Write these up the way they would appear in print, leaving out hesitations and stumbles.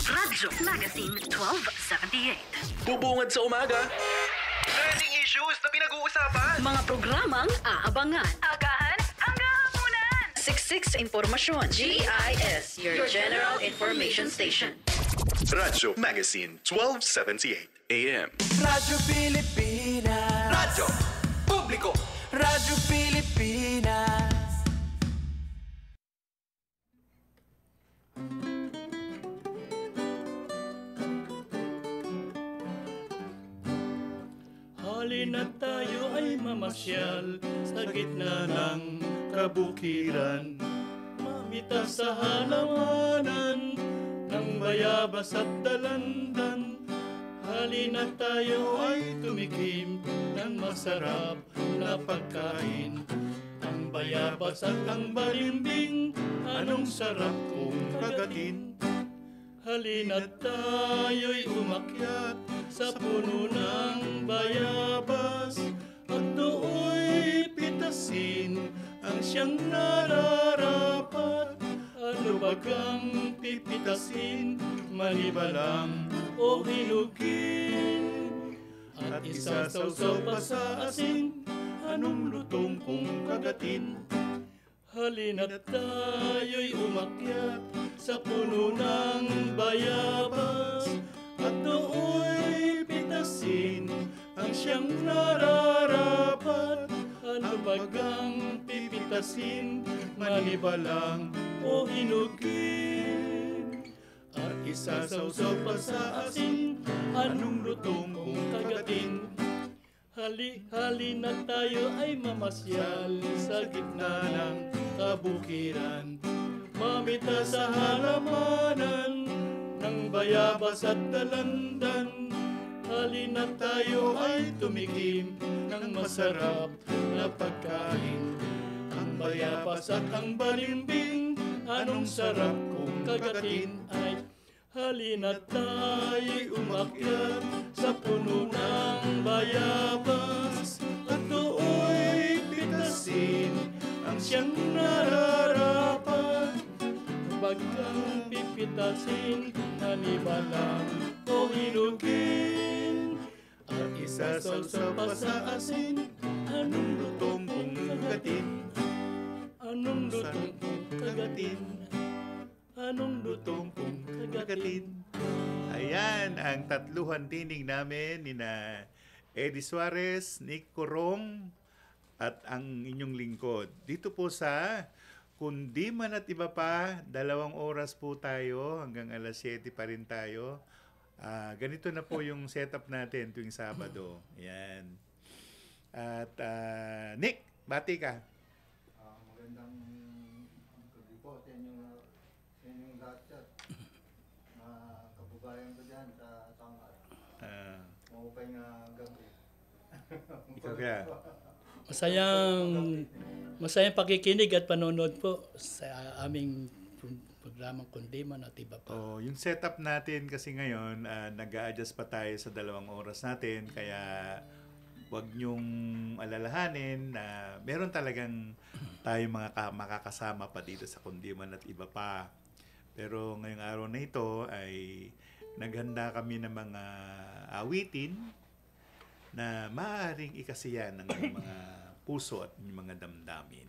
Radyo Magazine 1278. Bubungad sa umaga. Trending issues na pinag-uusapan. Mga programang aabangan. Agahan hanggang hapunan. Siksik sa impormasyon. GIS, your general information station. Radyo Magazine 1278 AM. Radyo Pilipinas. Radyo Publiko. Radyo Pilipinas. Halina't tayo ay mamasyal sa gitna ng kabukiran. Mamita sa halamanan ng bayabas at dalandan. Halina't tayo ay tumikim ng masarap na pagkain. Ang bayabas at ang balimbing, anong sarap kong kagatin. Halina't tayo'y umakyat sa puno ng bayabas at dooy pitasin ang siyang nararapat. Ano bagang pipitasin, manibalang o hinugin? At isasawsaw pa sa asin, anong lutong kong kagatin? Halina't tayo'y umakyat sa puno ng bayabas at dooy pitasin ang siyang nararapat. Ano bagang pipitasin, manibalang o hinugin? At isasawsaw pa sa asin, anong lutong kong kagatin? Halina't tayo ay mamasyal sa gitna ng kabukiran. Mamita sa halamanan ng bayabas at dalandan. Halina't tayo ay tumikim ng masarap na pagkain. Ang bayabas at ang balimbing, anong sarap kong kagatin ay. Halina't tayo'y umakyat sa puno ng bayabas at dooy pitasin ang siyang nararapat. Bagang pipitasin, manibalang o hinugin. At isasawsaw pa sa asin, anong lutong kong kagatin? Anong lutong kong kagatin? Anong lutong kong kagatin? Ayan, ang tatluhan tinig namin ni na Eddie Suarez, Nick Corong, at ang inyong lingkod. Dito po sa Kundi Man at Iba Pa, 2 oras po tayo, hanggang alas 7 pa rin tayo. Ganito na po yung setup natin tuwing Sabado. Ayan. At Nick, bati ka. Magandang gabi po sa inyong lahat dyan. Kabubayan ko dyan sa Tangat. Mahupay nga gabi. Ikaw kaya? Masayang pakikinig at panonood po sa aming programang Kundi Man at Iba Pa. Yung setup natin kasi ngayon, nag-a-adjust pa tayo sa 2 oras natin, kaya wag niyong alalahanin na meron talagang tayo makakasama pa dito sa Kundi Man at Iba Pa. Pero ngayong araw na ito ay naghanda kami ng mga awitin na maaaring ikasiya ng mga puso at mga damdamin.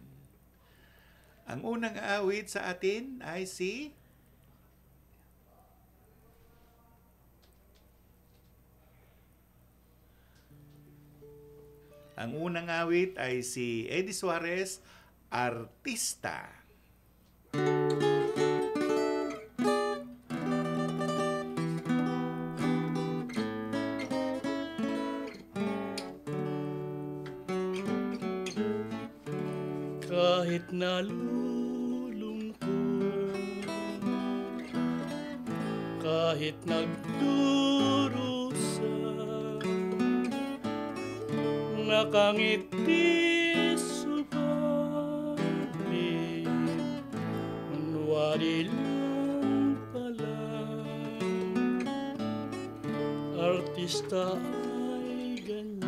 Ang unang awit sa atin ay si Eddie Suarez, Artista. Kahit nalulungkot, kahit nagdurusa, nakangiti subalit, kunwari lang pala, artista ay ganyan,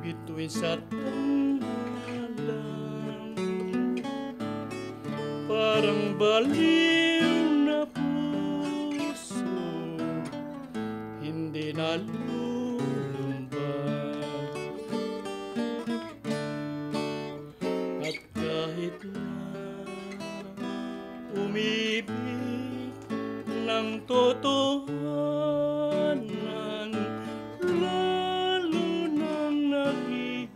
bituin sa tanghalan, parang baliw na puso, hindi nalulumbay. At kahit na umibig ng totohanan, lalo nang naghihirap,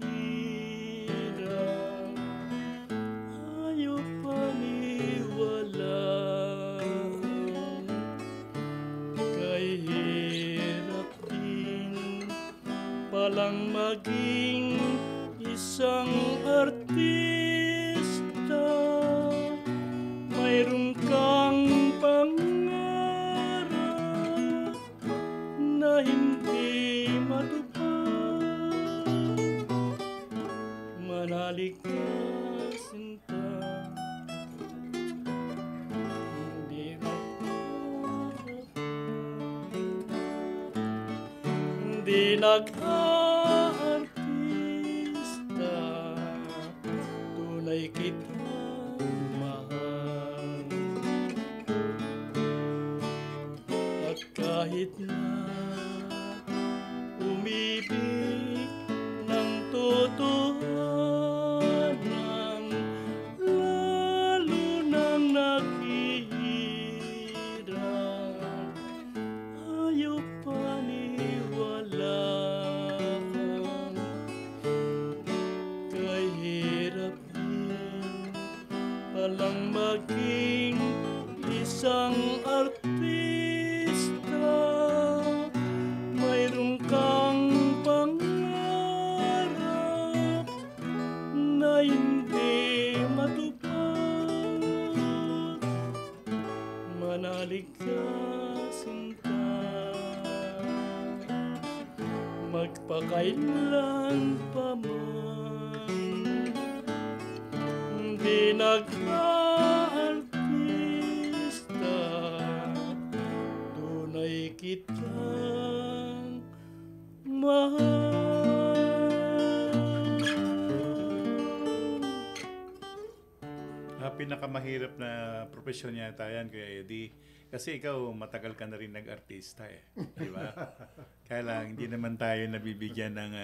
ayaw paniwalaan. Kay hirap din palang maging isang artista. Mayroon kang pangarap na hindi matupad. Manalig ka, sinta, hindi magharap. Hindi nag-aartista, tunay kitang mahal. At kahit na umibig ng totohanan, lalo nang naghihirap, ayaw paniwalaan. Kay hirap din palang maging isang artista. Mayroon kang pangarap na hindi matupad. Manalig ka, sinta, magpakailan pa man. Hindi nag-aartista, tunay kitang mahal. Pinakamahirap na profesyon yata yan, Kuya Eddie. Kasi ikaw, matagal ka na rin nag-artista eh. Di ba? Kaya lang, hindi naman tayo nabibigyan ng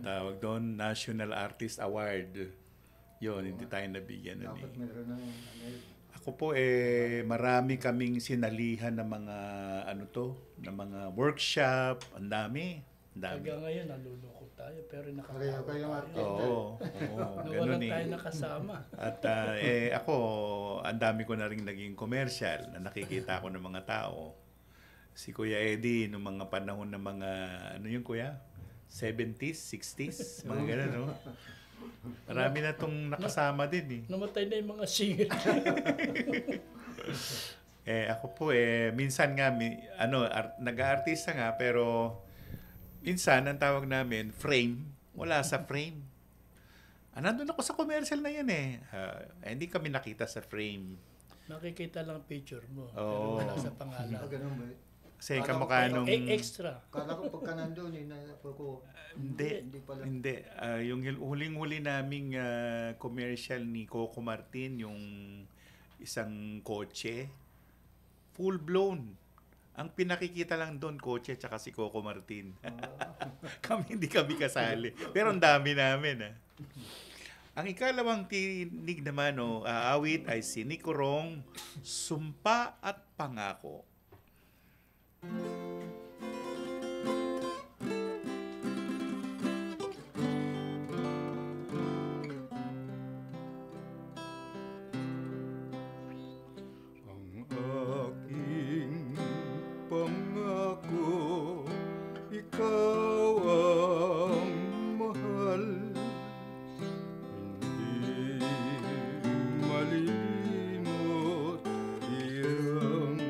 tawag doon, National Artist Award. Yun, hindi tayo nabigyan nun Dapat eh. meron ng Ako po marami kaming sinalihan ng mga ng mga workshop, ang dami. Hanggang ngayon, nalulungkot tayo, pero Pareho nakakatawa kayong tayo. artista. Oo, Nawalan ganun tayo eh. nakasama. At ako, ang dami ko na rin naging commercial na nakikita ko ng mga tao. Si Kuya Eddie, nung mga panahon ng mga, ano yun Kuya? 70s, 60s, mga ganun, no? Marami na itong nakasama din eh. Namatay na yung mga singer. Ako po minsan nga, nag-aartista nga, pero minsan, ang tawag namin, frame, wala sa frame. Nandun ako sa commercial na yan hindi kami nakita sa frame. Nakikita lang picture mo, Oo. pero wala sa pangalan. Ganun ba? Kasi kamukha nung... Extra. Kala ko pagka nandun, ko. Hindi pala. Hindi. Yung huling-huli naming commercial ni Coco Martin, yung isang kotse, full-blown. Ang pinakikita lang doon, kotse tsaka si Coco Martin. Hindi kami kasali. Pero ang dami namin. Ang ikalawang tinig naman, awit ay si Nico Rong, Sumpa at Pangako. Ang aking pangako, ikaw ang mahal. Hindi malilimot iyang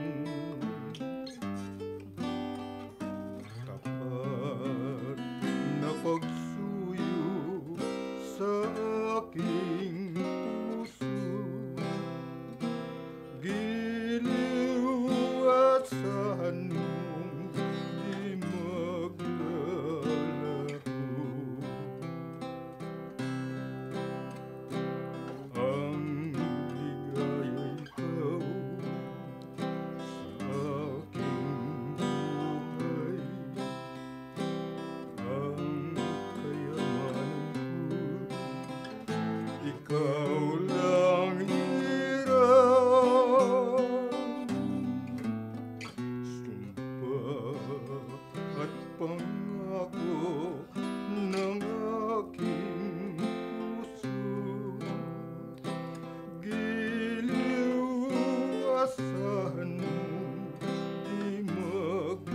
asahan mo di maglalaho.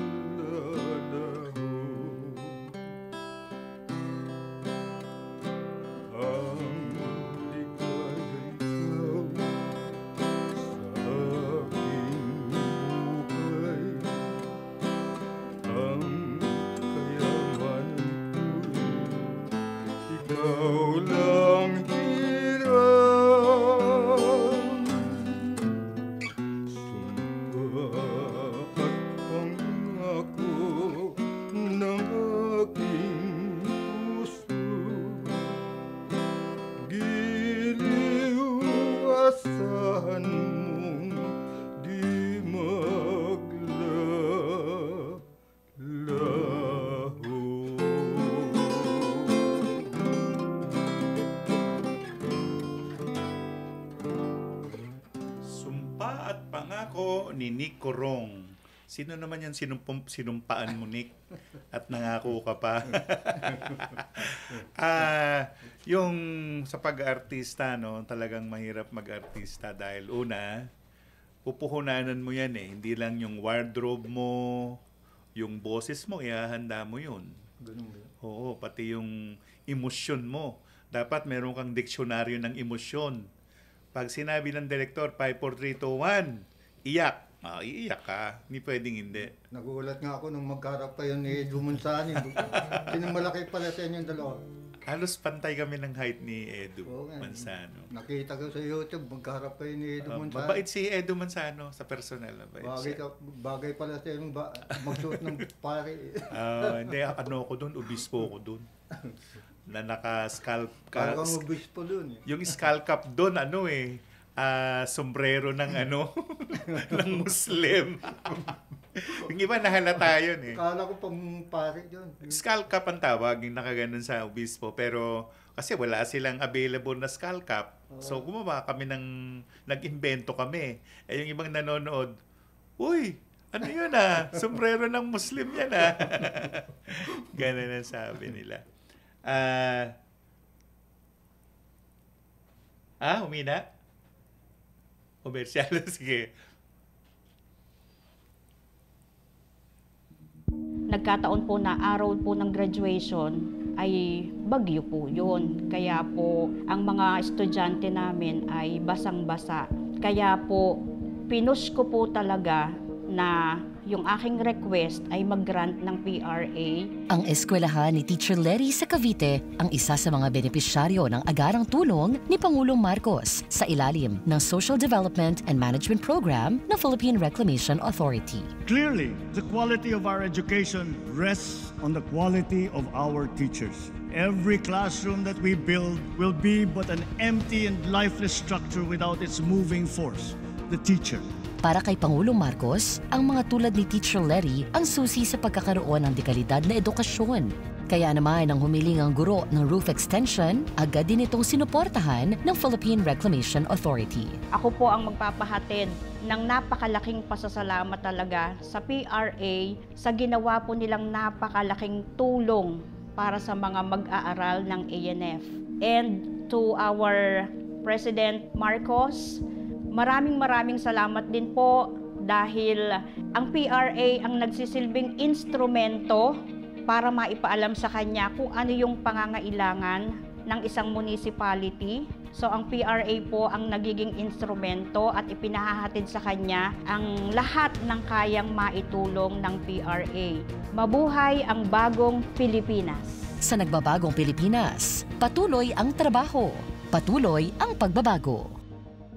Ang ligaya'y ikaw sa aking buhay. Ang kayamanan ko'y ikaw lang hiram. Sumpa at pangako ng aking puso. Giliw asahan mong di maglalaho. Sumpa at Pangako ni Nick Corong. Sino naman yan sinumpaan mo, Nick? At nangako ka pa. Yung sa pag-artista, no, talagang mahirap mag-artista dahil una, pupuhunanan mo yan eh. Hindi lang yung wardrobe mo, yung boses mo, ihahanda mo yun. Ganun ba? Oo, pati yung emosyon mo. Dapat meron kang diksyonaryo ng emosyon. Pag sinabi ng direktor, 5, 4, 3, 2, 1, iyak. Iiyak ka. Hindi pwedeng hindi. Nagulat nga ako nung magkarap pa yun ni Edu Mansani. Malaki pala sa inyong dalawa. Halos pantay kami ng height ni Edu Oo nga. Mansano. Nakita ko sa YouTube, magkarap pa yun ni Edu Mansani. Mabait si Edu Mansano sa personal. Bagay pala sa inyong magsuot ng pare. Hindi, ano ko doon, obispo ko doon. Na naka-scalp Parang obispo doon. Yung skull cap doon, sombrero ng ng Muslim. Yung iba nahalata yun eh. Kala ko pang pare yun. Skull cap ang tawag, yung nakaganon sa obispo. Pero kasi wala silang available na skull cap. So gumawa kami nag-invento kami. Yung ibang nanonood, uy, ano yun sombrero ng Muslim yan Ganun ang sabi nila. Humina? Komersyal, sige. Nagkataon po na araw po ng graduation ay bagyo po yun. Kaya po ang mga estudyante namin ay basang-basa. Kaya po pinush ko po talaga na yung aking request ay mag-grant ng PRA. Ang eskwelahan ni Teacher Lery sa Cavite ang isa sa mga benepisyaryo ng agarang tulong ni Pangulong Marcos sa ilalim ng Social Development and Management Program ng Philippine Reclamation Authority. Clearly, the quality of our education rests on the quality of our teachers. Every classroom that we build will be but an empty and lifeless structure without its moving force, the teacher. Para kay Pangulong Marcos, ang mga tulad ni Teacher Lery ang susi sa pagkakaroon ng dekalidad na edukasyon. Kaya naman ang humiling ang guro ng roof extension, agad din itong sinuportahan ng Philippine Reclamation Authority. Ako po ang magpapahatid ng napakalaking pasasalamat talaga sa PRA sa ginawa po nilang napakalaking tulong para sa mga mag-aaral ng ANF. And to our President Marcos, maraming salamat din po dahil ang PRA ang nagsisilbing instrumento para maipaalam sa kanya kung ano yung pangangailangan ng isang municipality. So ang PRA po ang nagiging instrumento at ipinahahatid sa kanya ang lahat ng kayang maitulong ng PRA. Mabuhay ang bagong Pilipinas! Sa nagbabagong Pilipinas, patuloy ang trabaho, patuloy ang pagbabago.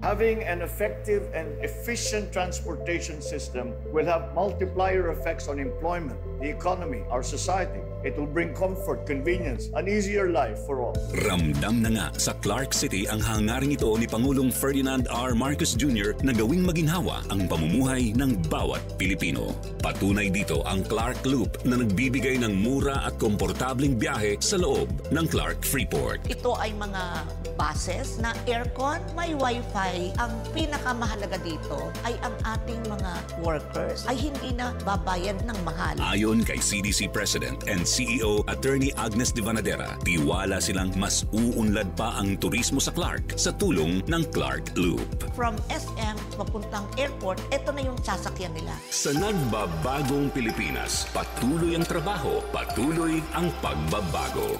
Having an effective and efficient transportation system will have multiplier effects on employment, the economy, our society. It will bring comfort, convenience, an easier life for all. Ramdam na nga sa Clark City ang hangaring ito ni Pangulong Ferdinand R. Marcos Jr. na gawing maginhawa ang pamumuhay ng bawat Pilipino. Patunay dito ang Clark Loop na nagbibigay ng mura at komportabling biyahe sa loob ng Clark Freeport. Ito ay mga buses na aircon, may wifi. Ang pinakamahalaga dito ay ang ating mga workers ay hindi na babayad ng mahal. Ayon kay CDC President and CEO Attorney Agnes de Vanadera, tiwala silang mas uunlad pa ang turismo sa Clark sa tulong ng Clark Loop. From SM papuntang airport, ito na yung sasakyan nila. Sa nagbabagong Pilipinas, patuloy ang trabaho, patuloy ang pagbabago.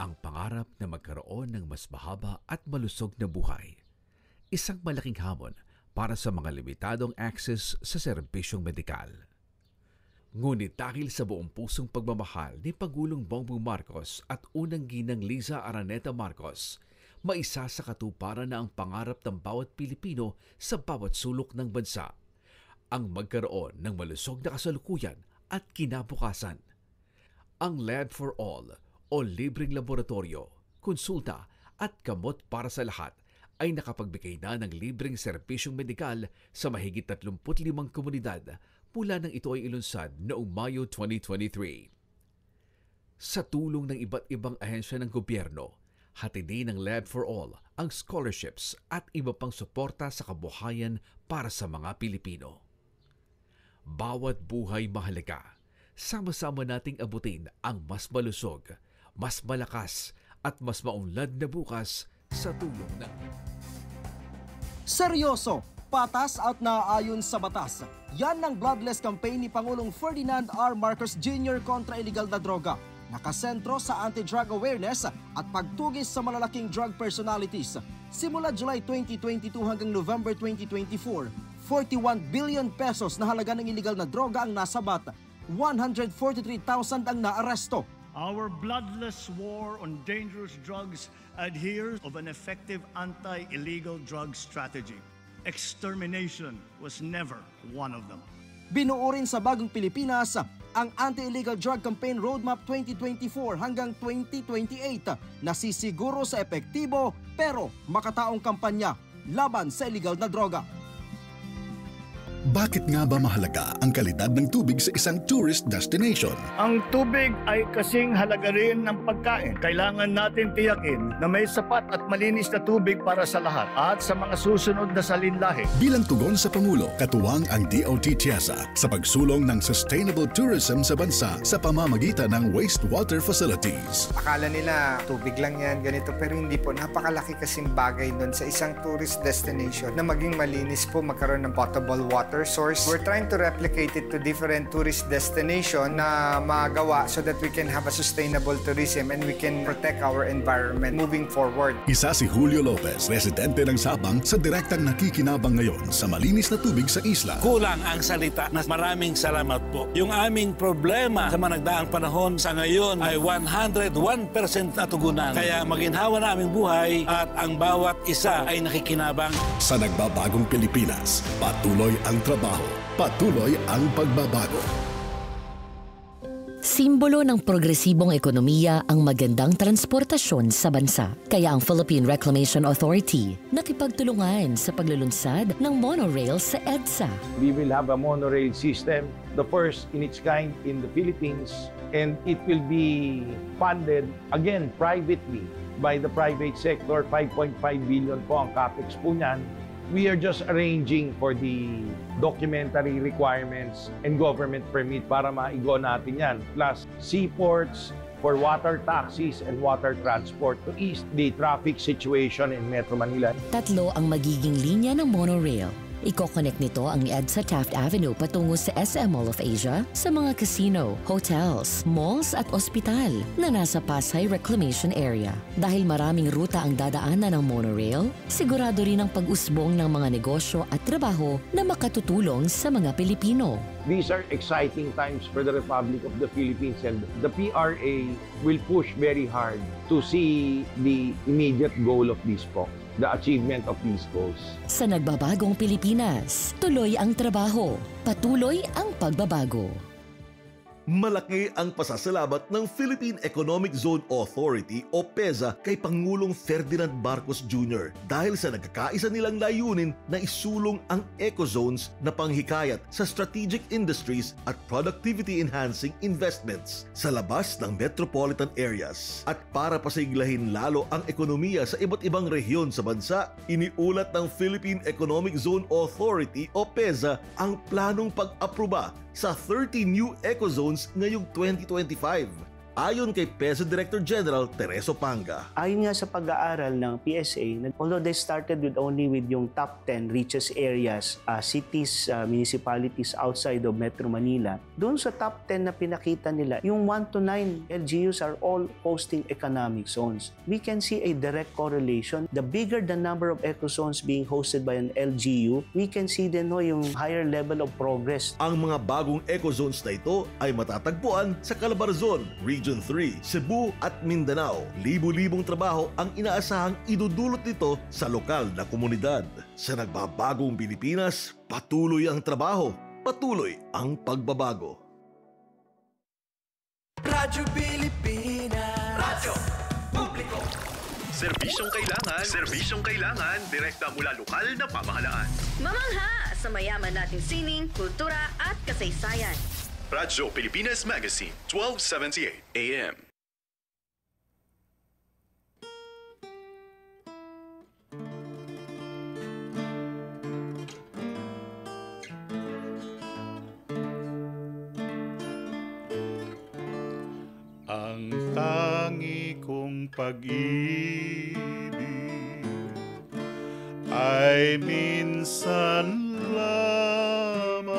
Ang pangarap na magkaroon ng mas mahaba at malusog na buhay. Isang malaking hamon para sa mga limitadong access sa serbisyong medikal. Ngunit dahil sa buong pusong pagmamahal ni Pangulong Bongbong Marcos at unang ginang Liza Araneta Marcos, maisa sa katuparan na ang pangarap ng bawat Pilipino sa bawat sulok ng bansa, ang magkaroon ng malusog na kasalukuyan at kinabukasan. Ang Lab for All o libreng laboratorio, konsulta at gamot para sa lahat ay nakapagbigay na ng libreng serbisyong medikal sa mahigit 35 komunidad mula nang ito ay ilunsad noong Mayo 2023. Sa tulong ng iba't ibang ahensya ng gobyerno, hatidin ng Lab for All ang scholarships at iba pang suporta sa kabuhayan para sa mga Pilipino. Bawat buhay mahalaga. Sama-sama nating abutin ang mas malusog, mas malakas at mas maunlad na bukas sa tulong ng... Seryoso, patas at naaayon sa batas. Yan ang bloodless campaign ni Pangulong Ferdinand R. Marcos Jr. kontra iligal na droga. Nakasentro sa anti-drug awareness at pagtugis sa malalaking drug personalities. Simula July 2022 hanggang November 2024, 41 billion pesos na halaga ng iligal na droga ang nasabat. 143,000 ang naaresto. Our bloodless war on dangerous drugs adheres of an effective anti-illegal drug strategy. Extermination was never one of them. Binuo rin sa Bagong Pilipinas ang Anti-Illegal Drug Campaign Roadmap 2024 hanggang 2028 na sisiguro sa epektibo pero makataong kampanya laban sa illegal na droga. Bakit nga ba mahalaga ang kalidad ng tubig sa isang tourist destination? Ang tubig ay kasing halaga rin ng pagkain. Kailangan natin tiyakin na may sapat at malinis na tubig para sa lahat at sa mga susunod na salinlahi. Bilang tugon sa Pangulo, katuwang ang DOT TIEZA sa pagsulong ng sustainable tourism sa bansa sa pamamagitan ng wastewater facilities. Akala nila tubig lang yan, ganito, pero hindi po. Napakalaki kasing bagay doon sa isang tourist destination na maging malinis po, magkaroon ng potable water source. We're trying to replicate it to different tourist destination na magawa so that we can have a sustainable tourism and we can protect our environment moving forward. Isa si Julio Lopez, residente ng Sabang, sa direktang nakikinabang ngayon sa malinis na tubig sa isla. Kulang ang salita na maraming salamat po. Yung aming problema sa mga nagdaang panahon sa ngayon ay 101% natugunan. Kaya maginhawa na aming buhay at ang bawat isa ay nakikinabang. Sa nagbabagong Pilipinas, patuloy ang trabaho, patuloy ang pagbabago. Simbolo ng progresibong ekonomiya ang magandang transportasyon sa bansa. Kaya ang Philippine Reclamation Authority nakipagtulungan sa paglulunsad ng monorail sa EDSA. We will have a monorail system, the first in its kind in the Philippines, and it will be funded, again, privately by the private sector. 5.5 billion po ang capex po niyan. We are just arranging for the documentary requirements and government permit para maigo natin yan. Plus, seaports for water taxis and water transport to ease the traffic situation in Metro Manila. 3 ang magiging linya ng monorail. Iko-connect nito ang EDSA Taft Avenue patungo sa SM Mall of Asia sa mga casino, hotels, malls at ospital na nasa Pasay Reclamation Area. Dahil maraming ruta ang dadaanan ng monorail, sigurado rin ang pag-usbong ng mga negosyo at trabaho na makatutulong sa mga Pilipino. These are exciting times for the Republic of the Philippines, and the PRA will push very hard to see the immediate goal of this po. The achievement of these goals. Sa nagbabagong Pilipinas, tuloy ang trabaho, patuloy ang pagbabago. Malaki ang pasasalamat ng Philippine Economic Zone Authority o PEZA kay Pangulong Ferdinand Marcos Jr. dahil sa nagkakaisa nilang layunin na isulong ang eco-zones na panghikayat sa strategic industries at productivity-enhancing investments sa labas ng metropolitan areas. At para pasiglahin lalo ang ekonomiya sa iba't ibang rehiyon sa bansa, iniulat ng Philippine Economic Zone Authority o PEZA ang planong pag-aproba sa 30 new eco-zones ngayong 2025. Ayon kay PEZA Director General Tereso Panga. Ayon nga sa pag-aaral ng PSA, although they started with only with yung top 10 richest areas, cities, municipalities outside of Metro Manila, doon sa top 10 na pinakita nila, yung 1 to 9 LGUs are all hosting economic zones. We can see a direct correlation. The bigger the number of eco zones being hosted by an LGU, we can see din yung higher level of progress. Ang mga bagong eco zones na ito ay matatagpuan sa Calabarzon, Region 3, Cebu at Mindanao. Libu-libong trabaho ang inaasahang idudulot nito sa lokal na komunidad. Sa nagbabagong Pilipinas, patuloy ang trabaho, patuloy ang pagbabago. Radyo Pilipinas. Radyo Publiko. Serbisyong kailangan, direkta mula lokal na pamahalaan. Mamangha sa mayaman nating sining, kultura at kasaysayan. Radyo Pilipinas Magazine, 1278 AM. Ang tangi kong pag-ibig ay minsan lamang,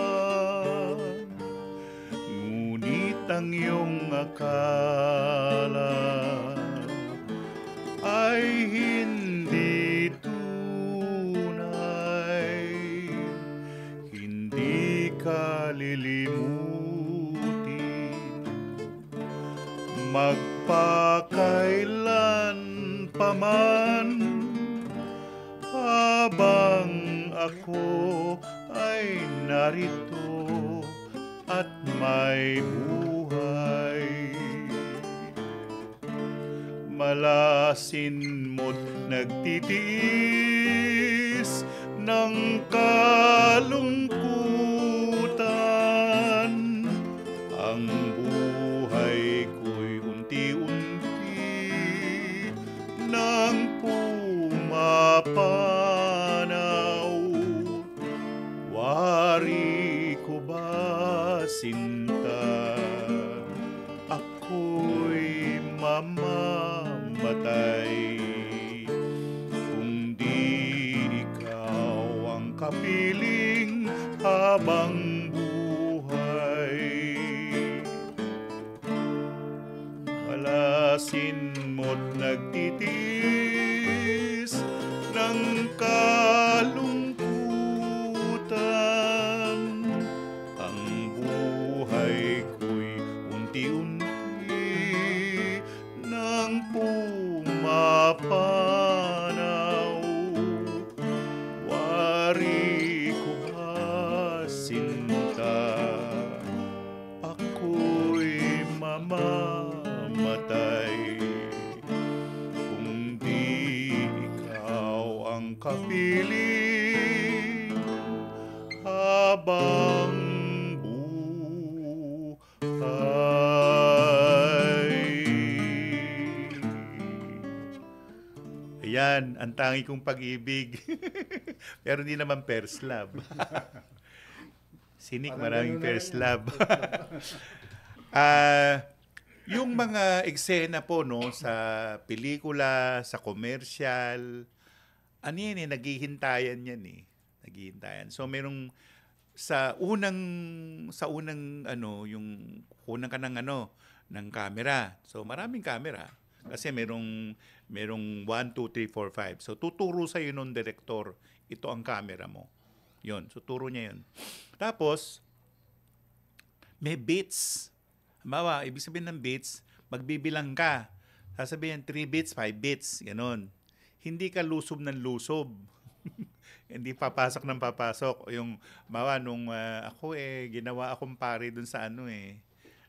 ngunit ang iyong akala ay hindi tunay, hindi ka lilimutin magpakailan paman, habang ako ay narito at may buhay. Malasin mo't nagtitiis ng kalungkutan, ang buhay ko'y unti-unti nang pumapanaw. Wari ko ba, sinta, ako'y mamamatay kung di ikaw ang kapiling habang buhay. Malasin mo't nagtitiis ng kalungkutan, ang buhay ko'y unti-unti nang pumapanaw. Wari ko ba, sinta, ako'y mamamatay kung di ikaw ang kapiling habang buhay. Ayan, ang tangi kong pag-ibig. Pero hindi naman first love. Sinik, maraming first love. Yung mga eksena po no sa pelikula, sa commercial, ano yan naghihintayan yan Naghihintayan. So merong sa unang ano, yung kunan ka ng ng camera. So maraming camera kasi merong 1 2 3 4 5. So tuturo sa iyo ng direktor, ito ang camera mo. 'Yon, so turo niya 'yon. Tapos may beats. Halimbawa, ibig sabihin ng beats, magbibilang ka. Sasabihin 3 beats, 5 beats, gano'n. Hindi ka lusob ng lusob. Hindi papasok ng papasok. Yung, halimbawa, nung ako ginawa akong pare dun sa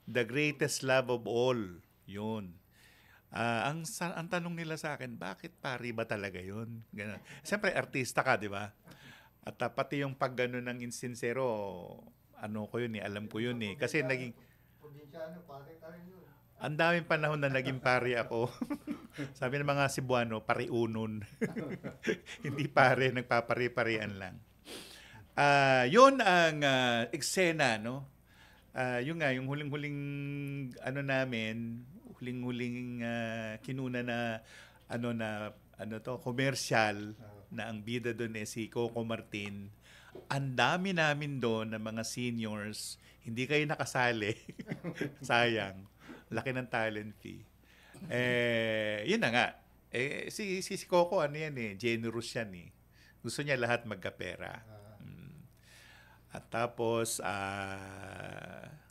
The Greatest Love of All. Yun. Ang tanong nila sa akin, bakit pare ba talaga yun? Ganun. Siyempre, artista ka, di ba? At pati yung pag gano'n ng insincero, ko yun alam ko yun Kasi naging... Ang daming panahon na naging pare ako. Sabi ng mga Cebuano, pariunon. Hindi pare, nagpapare-parean lang. Yun ang eksena, no? Yung nga, yung huling-huling huling-huling kinuna na commercial na ang bida doon si Coco Martin. Ang dami namin doon ng mga seniors, hindi kayo nakasali. Sayang. Laki ng talent fee. Yun na nga. Si Coco, generous yan eh. Gusto niya lahat magkapera. At tapos,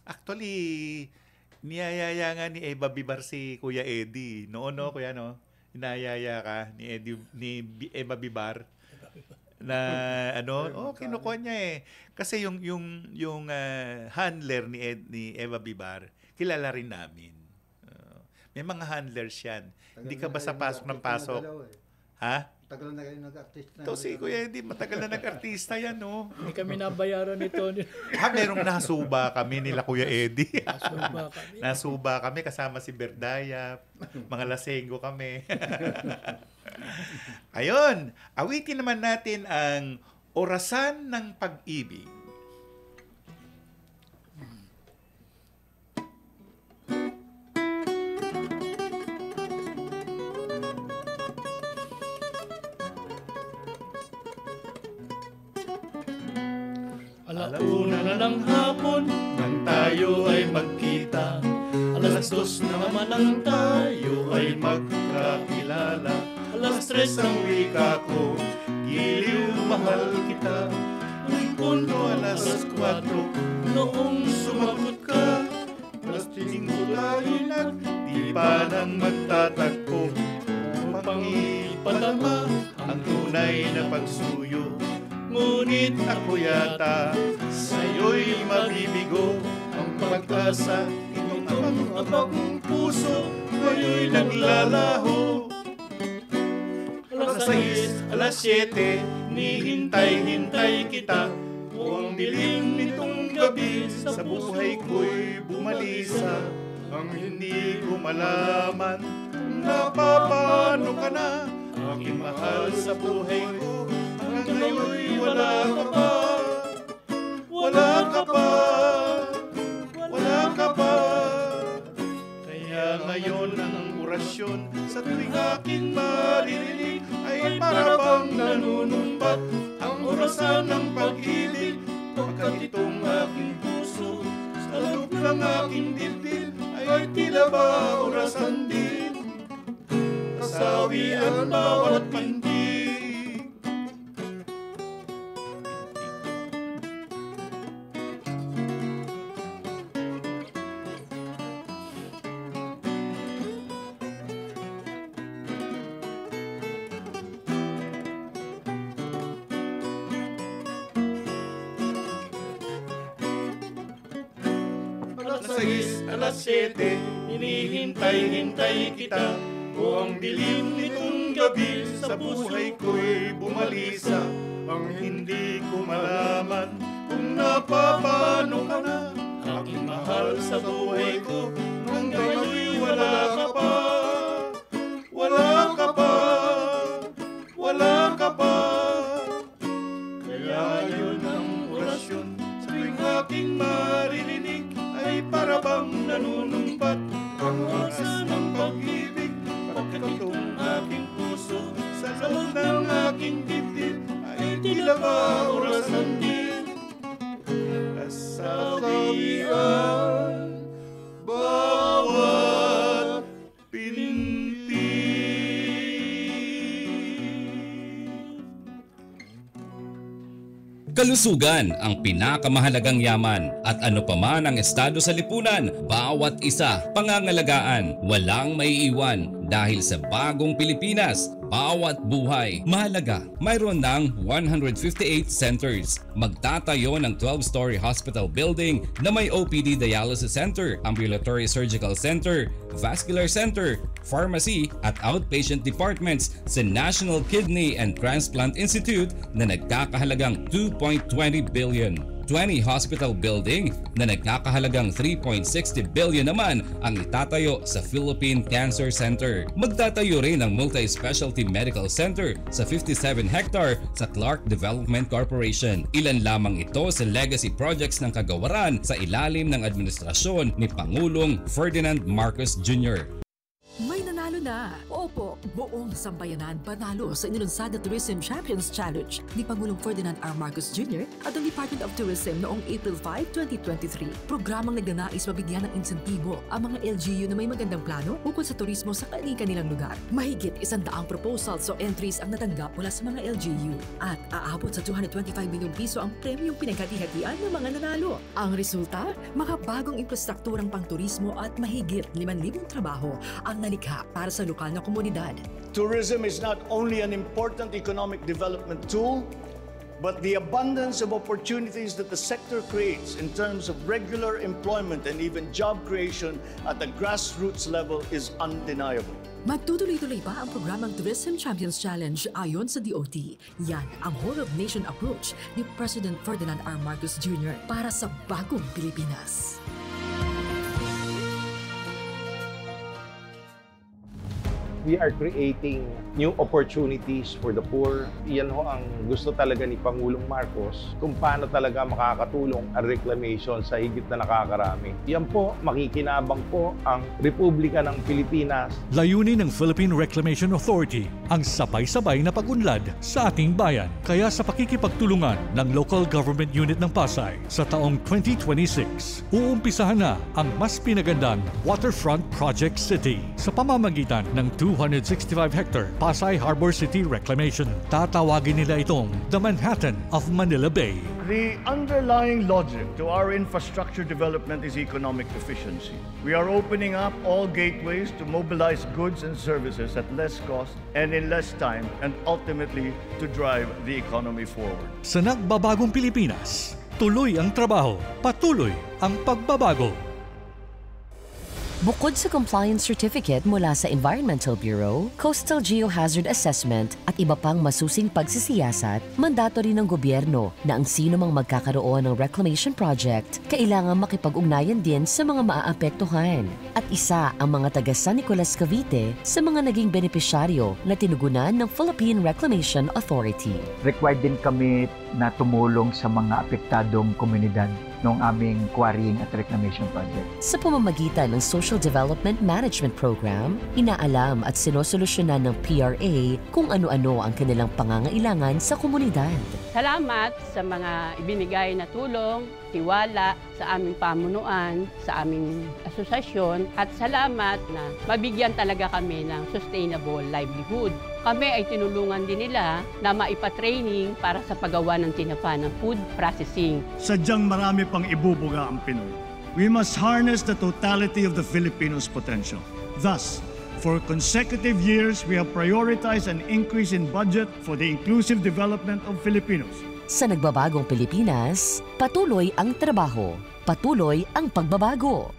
actually, niyayaya nga ni Eva Bibar si Kuya Eddie. Noon, Kuya, inayaya ka ni Eva Bibar na kinukuha niya eh. Kasi yung handler ni Eva Bibar, kilala rin namin. May mga handlers yan. Hindi ka basta pasok ng pasok. Ha? Tagal na kayo nag-artista. Ito si Kuya Eddie, matagal na nag-artista yan, no? Hindi kami nabayaran nito. Merong nasuba kami nila Kuya Eddie. Nasuba kami. Nasuba kami kasama si Berdaya. Mga lasenggo kami. Ayun, awitin naman natin ang Orasan ng Pag-ibig. Alauna na ng hapon nang tayo ay magkita. Alas 2 na naman nang tayo ay magkakilala. Alas 3 ang wika ko, giliw mahal kita. Ang punto alas 4 noong sumagot ka. Alas 5 tayo di pa nang magtatagpo. Upang ipadama ang tunay na pagsuyo. Ngunit ako yata sa'yo'y mabibigo. Ang pag-asa, itong abang puso, ngayon'y naglalaho. Alas 6, alas 7, nihintay-hintay kita. O ang dilim nitong gabi, sa buhay ko'y bumalisa. Ang hindi ko malaman, napapano ka na. Aking mahal sa buhay ko, hanggang ngayon'y wala ka pa. Wala ka pa. Wala ka pa. Kaya ngayon ang orasyon sa tuwing aking maririnig ay para bang nanunumbat ang orasan ng pag-ibig. Pagkat itong aking puso sa loob ng aking dibdib ay tila ba orasan din. Kasawi ang bawat pintig. Alas 7, hinihintay-hintay kita. O ang dilim nitong gabi, sa buhay ko'y bumalisa. Ang hindi ko malaman kung napapano ka na. Aking mahal sa buhay ko, hanggang ngayon'y wala ka pa. Wala ka pa. Wala ka pa. Kaya yun ang orasyon sa tuwing aking maririnig ay para bang nanunumbat ang orasan ng pag-ibig. Pagkat itong aking puso sa loob ng aking dibdib ay tila ba orasan din. Kasawian bawat pintig. Kalusugan ang pinakamahalagang yaman at ano pa man ang estado sa lipunan, bawat isa pangangalagaan, walang maiiwan dahil sa bagong Pilipinas, bawat buhay mahalaga. Mayroon ng 158 centers. Magtatayo ng 12-story hospital building na may OPD dialysis center, ambulatory surgical center, vascular center, pharmacy at outpatient departments sa National Kidney and Transplant Institute na nagkakahalagang 2.20 billion. 20 hospital building na nagkakahalagang 3.60 billion naman ang itatayo sa Philippine Cancer Center. Magtatayo rin ng multi-specialty medical center sa 57 hectare sa Clark Development Corporation. Ilan lamang ito sa legacy projects ng kagawaran sa ilalim ng administrasyon ni Pangulong Ferdinand Marcos Jr. May nanalo na! Opo, buong sambayanan panalo sa inilunsad na Tourism Champions Challenge ni Pangulong Ferdinand R. Marcos Jr. at ang Department of Tourism noong April 5, 2023. Programang nagnanais mabigyan ng insentibo ang mga LGU na may magandang plano ukol sa turismo sa kanilang lugar. Mahigit 100 proposals o entries ang natanggap mula sa mga LGU at aabot sa 225 milyong piso ang premyong pinaghati-hatian ng mga nanalo. Ang resulta, makabagong infrastrukturang pangturismo at mahigit 5,000 trabaho ang nalikha para sa lokal na komunidad. Tourism is not only an important economic development tool, but the abundance of opportunities that the sector creates in terms of regular employment and even job creation at the grassroots level is undeniable. Magtutuloy-tuloy pa ang programang Tourism Champions Challenge ayon sa DOT. Yan ang whole-of-nation approach ni President Ferdinand R. Marcos Jr. para sa bagong Pilipinas. We are creating new opportunities for the poor. Yan ho ang gusto talaga ni Pangulong Marcos, kung paano talaga makakatulong ang reclamation sa higit na nakakarami. Yan po, makikinabang po ang Republika ng Pilipinas. Layunin ng Philippine Reclamation Authority ang sabay-sabay na pag-unlad sa ating bayan. Kaya sa pakikipagtulungan ng Local Government Unit ng Pasay sa taong 2026, uumpisahan na ang mas pinagandang Waterfront Project City sa pamamagitan ng 265-hectare Pasay Harbor City Reclamation. Tatawagin nila itong the Manhattan of Manila Bay. The underlying logic to our infrastructure development is economic efficiency. We are opening up all gateways to mobilize goods and services at less cost and in less time, and ultimately to drive the economy forward. Sa nagbabagong Pilipinas, tuloy ang trabaho, patuloy ang pagbabago. Bukod sa compliance certificate mula sa Environmental Bureau, Coastal Geohazard Assessment at iba pang masusing pagsisiyasat, mandato rin ng gobyerno na ang sino mang magkakaroon ng reclamation project, kailangan makipag-ugnayan din sa mga maaapektuhan. At isa ang mga taga San Nicolas Cavite sa mga naging benepisyaryo na tinugunan ng Philippine Reclamation Authority. Required din kami na tumulong sa mga apektadong komunidad ng aming quarrying at reclamation project. Sa pamamagitan ng Social Development Management Program, inaalam at sinosolusyonan ng PRA kung ano-ano ang kanilang pangangailangan sa komunidad. Salamat sa mga ibinigay na tulong, tiwala sa aming pamunuan, sa aming asosasyon, at salamat na mabigyan talaga kami ng sustainable livelihood. Kami ay tinulungan din nila na maipa-training para sa paggawa ng tinapa ng food processing. Sadyang marami pang ibubuga ang Pinoy. We must harness the totality of the Filipinos' potential. Thus, for consecutive years, we have prioritized an increase in budget for the inclusive development of Filipinos. Sa nagbabagong Pilipinas, patuloy ang trabaho, patuloy ang pagbabago.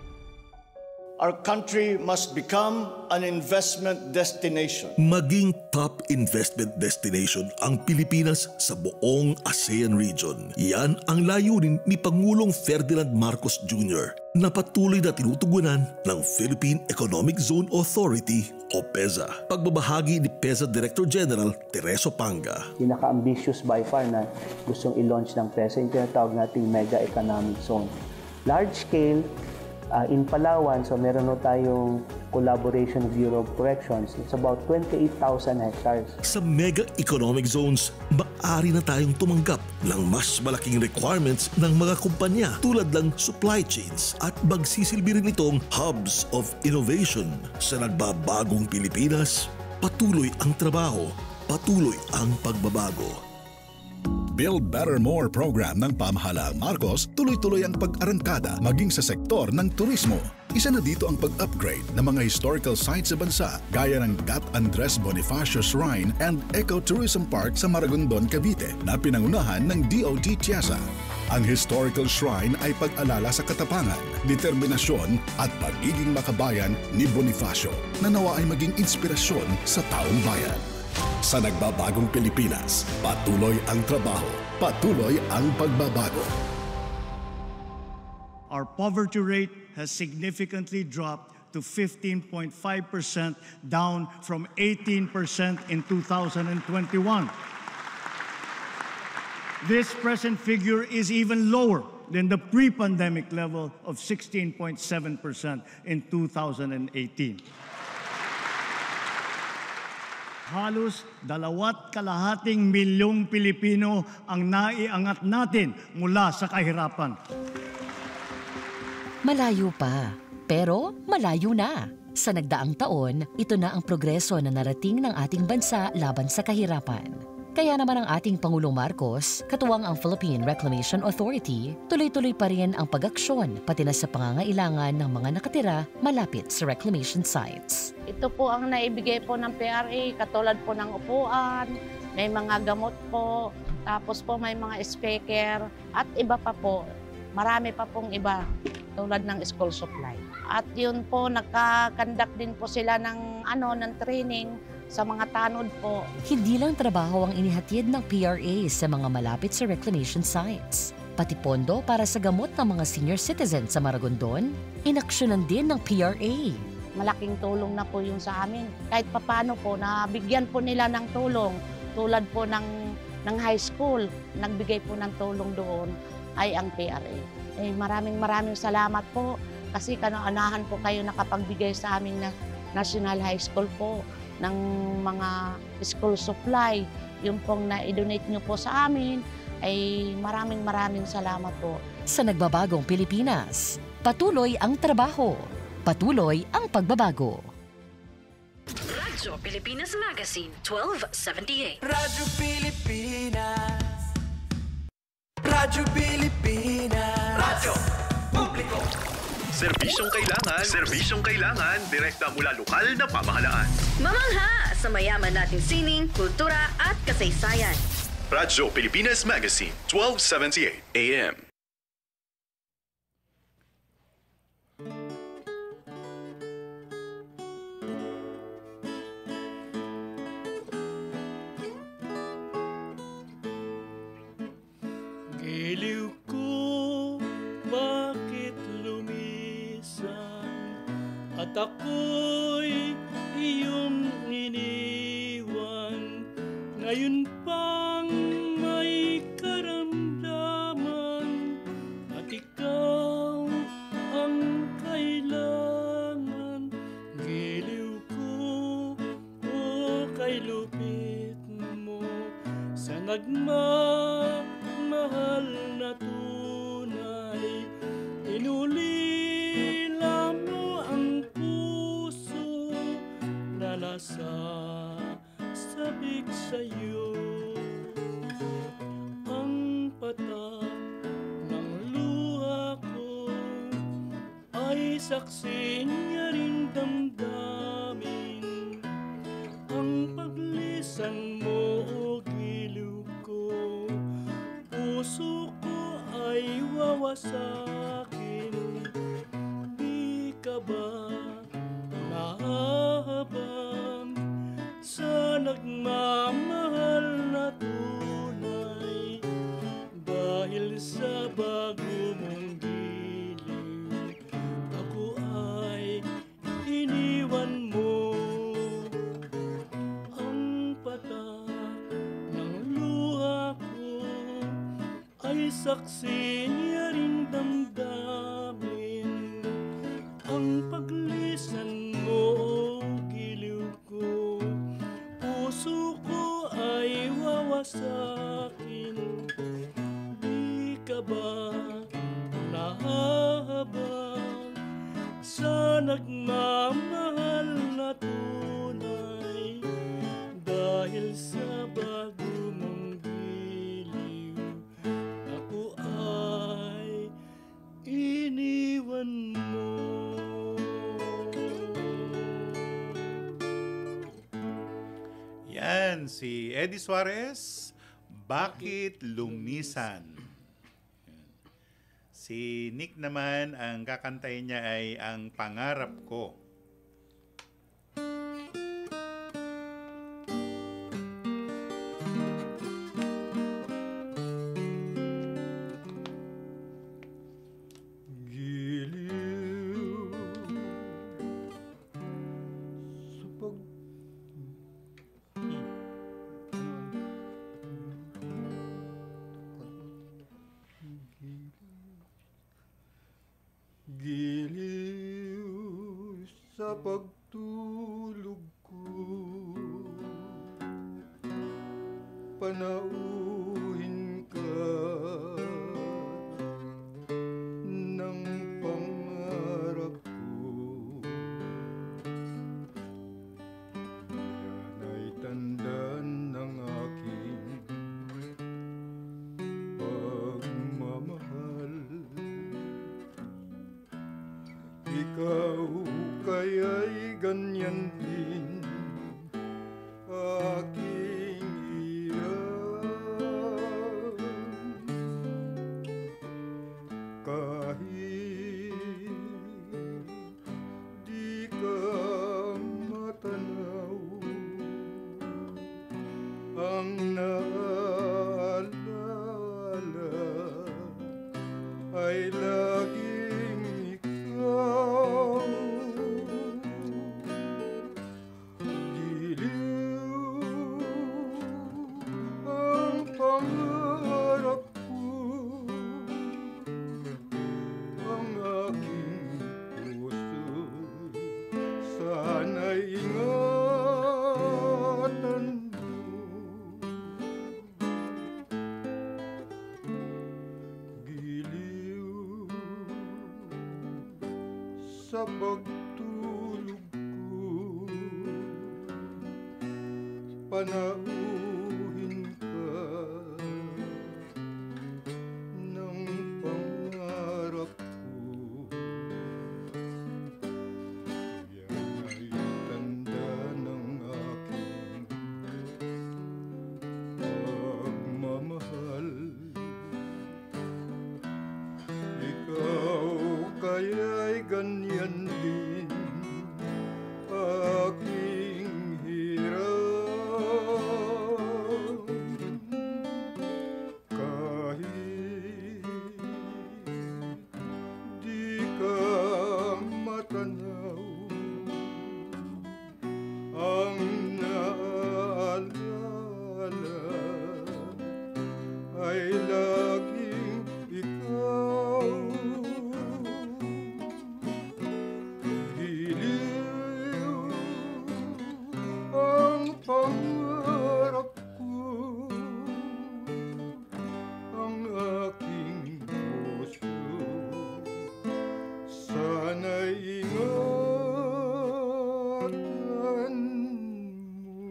Our country must become an investment destination. Maging top investment destination ang Pilipinas sa buong ASEAN region. Yan ang layunin ni Pangulong Ferdinand Marcos Jr. na patuloy na tinutugunan ng Philippine Economic Zone Authority o PEZA. Pagbabahagi ni PEZA Director General Tereso Panga. Pinaka-ambitious by far na gustong i-launch ng PEZA yung tinatawag nating Mega Economic Zone. Large scale, in Palawan, so meron na tayong collaboration with Bureau of Corrections. It's about 28,000 hectares. Sa mega economic zones, maaari na tayong tumanggap ng mas malaking requirements ng mga kumpanya tulad ng supply chains at magsisilbi rin itong hubs of innovation. Sa nagbabagong Pilipinas, patuloy ang trabaho, patuloy ang pagbabago. Build Better More program ng pamahalaang Marcos, tuloy-tuloy ang pag-arangkada maging sa sektor ng turismo. Isa na dito ang pag-upgrade ng mga historical sites sa bansa gaya ng Dat Andres Bonifacio Shrine and Ecotourism Park sa Maragondon, Cavite na pinangunahan ng DOT TIEZA. Ang historical shrine ay pag-alala sa katapangan, determinasyon at pagiging makabayan ni Bonifacio na nawa ay maging inspirasyon sa taong bayan. Sa nagbabagong Pilipinas, patuloy ang trabaho, patuloy ang pagbabago. our poverty rate has significantly dropped to 15.5%, down from 18% in 2021. This present figure is even lower than the pre-pandemic level of 16.7% in 2018. Halos 2.5 milyong Pilipino ang naiangat natin mula sa kahirapan. Malayo pa, pero malayo na. Sa nagdaang taon, ito na ang progreso na narating ng ating bansa laban sa kahirapan. Kaya naman ang ating Pangulong Marcos, katuwang ang Philippine Reclamation Authority, tuloy-tuloy pa rin ang pag-aksyon pati na sa pangangailangan ng mga nakatira malapit sa reclamation sites. Ito po ang naibigay po ng PRA, katulad po ng upuan, may mga gamot po, tapos po may mga speaker, at iba pa po, marami pa pong iba, tulad ng school supply. At yun po, nagkakandak din po sila ng training, sa mga tanod po. Hindi lang trabaho ang inihatid ng PRA sa mga malapit sa reclamation sites. Pati pondo para sa gamot ng mga senior citizens sa Maragondon, inaksyonan din ng PRA. Malaking tulong na po yung sa amin. Kahit papano po, nabigyan po nila ng tulong. Tulad po ng high school, nagbigay po ng tulong doon ay ang PRA. Maraming salamat po kasi kanaanahan po kayo nakapagbigay sa amin na National High School po ng mga school supply. Yung pong na-donate nyo po sa amin ay maraming salamat po. Sa nagbabagong Pilipinas, patuloy ang trabaho, patuloy ang pagbabago. Radyo Pilipinas Magazine, 1278. Radyo Pilipinas. Radyo Pilipinas. Radyo Publiko. Serbisyong kailangan, direkta mula lokal na pamahalaan. Mamangha sa mayaman nating sining, kultura at kasaysayan. Radyo Pilipinas Magazine, 1278 AM. Giliw ko, bakit at ako'y iyong iniwan, ngayon pang may karamdaman, at ikaw ang kailangan. Giliw ko, o kay lupit mo, sa nagmamahal na tunay, inulila mo ang puso na nasasabik sa'yo. Ang patak ng luha ko ay saksi niya rin damdamin. Ang paglisan mo, o giliw ko, puso ko ay wawasakin. Di ka ba nahabang sa nagmamahal na tunay? Dahil sa bago mong giliw, ako ay iniwan mo. Ang patak ng luha ko ay saksi niya rin damdamin. Ang paglisan mo, o giliw ko, puso ko ay wawasakin. Di ka ba nahabang sa nagmamahal na tunay? Dahil sa bago mong giliw, ako ay iniwan mo. Yan, si Eddie Suarez, Bakit Lumisan? Si Nick naman, ang kakantayin niya ay Ang Pangarap Ko. pagtulog ko, panauhin ka ng pangarap ko. Yan ay tandaan ng aking pagmamahal. Ikaw kaya'y ganyan din aking hirap. Kahit di ka matanaw, ang naalala ay laging ikaw. Giliw ang pangarap ko, ang aking puso sana'y ingatan mo. Giliw sa pagtulog ko, panauhin ka ng pangarap ko. Yan ay tanda ng aking pagmamahal. Ikaw kaya'y ganyan din aking hirap. Kahit di ka matanaw, ang naalala ay laging ikaw. Giliw ang pangarap ko, ang aking puso sana'y ingatan mo.